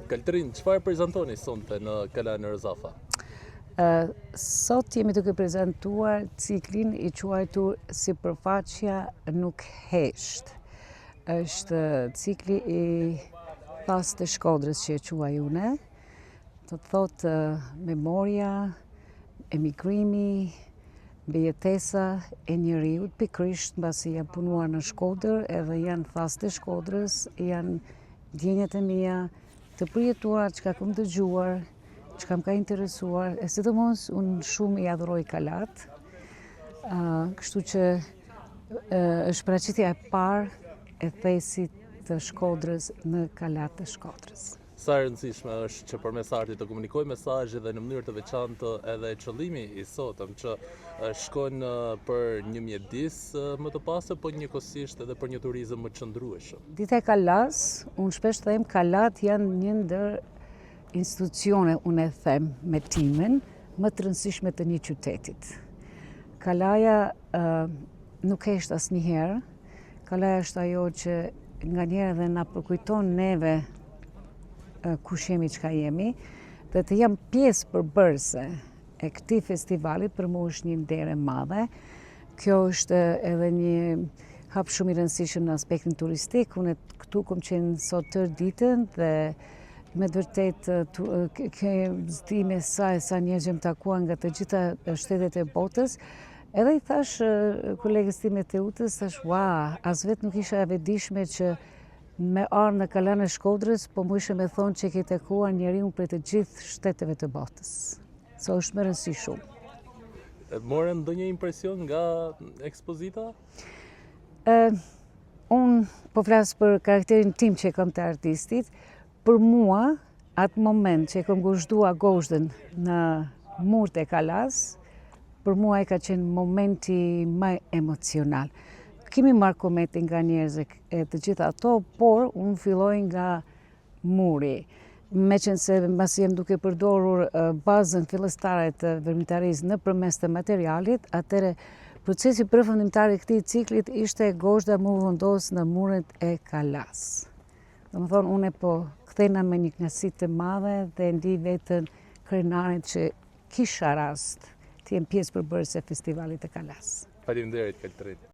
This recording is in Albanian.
Kaltrin, çfarë prezantoni sonte në Kalan e Rëzafa? Sot jemi duke prezentuar ciklin i quajtur Sipërfaqja nuk hesht. Është cikli i Thasë të Shkodrës që e quaj une. Do të thotë memoria, emigrimi, bejetesa e njeriut, pikërisht mbasi janë punuar në Shkodër edhe janë Thasë të Shkodrës, janë ndjenjat e mia të përjetuar, çka kam dëgjuar, çka më ka interesuar, e sidomos unë shumë i adhuroj Kalat, kështu që është paraqitja e parë e thesit të Shkodrës në Kalat të Shkodrës. Sa e rëndësishme është që përmes artit të komunikoj mesazhe dhe në mënyrë të veçantë edhe qëllimi i sotëm që shkojnë për një mjedis më të pastër, po njëkohësisht edhe për një turizëm më qëndrueshëm. Dita e Kalas, unë shpesh them Kalat janë një ndër institucione, unë e them me timen, më të rëndësishme të një qytetit. Kalaja nuk hesht asnjëherë. Kalaja është ajo që nganjëherë dhe na përkujton neve kush jemi, çka jemi, dhe të jam pjesë përbërëse e këtij festivali për mua është një nder e madhe. Kjo është edhe një hap shumë i rëndësishëm në aspektin turistik. Unë këtu kam qenë sot tërë ditën dhe me të vërtetë ke zdime sa njerëz jam takuar nga të gjitha shtetet e botës. Edhe i thash kolegës time të Utës, thash, "Ua, as vetë nuk isha e vetëdijshme që me arë në Kalan e Shkodrës, po mu ishe me thonë që ke takuar njeriu për të gjithë shteteve të botës." So është më rëndësi shumë. More ndonjë impresion nga ekspozita? Unë po flas për karakterin tim që kam të artistit. Për mua, atë moment që kam guzhduar gozhdën në murët e Kalas, për mua e ka qenë momenti më emocional. Kemi marrë komente nga njerëz e të gjitha ato, por unë filloj nga muri. Meqense mbasi jam duke përdorur bazën fillestare të vërmitarisë nëpërmes të materialit, atëre procesi përfundimtar i këtij ciklit ishte gozhda mu vendos në muret e Kalas. Domethënë unë po kthena me një kënaqësi të madhe dhe ndi veten krenare që kisha rast të jem pjesë përbërëse e festivalit të Kalas. Faleminderit, Kaltrin.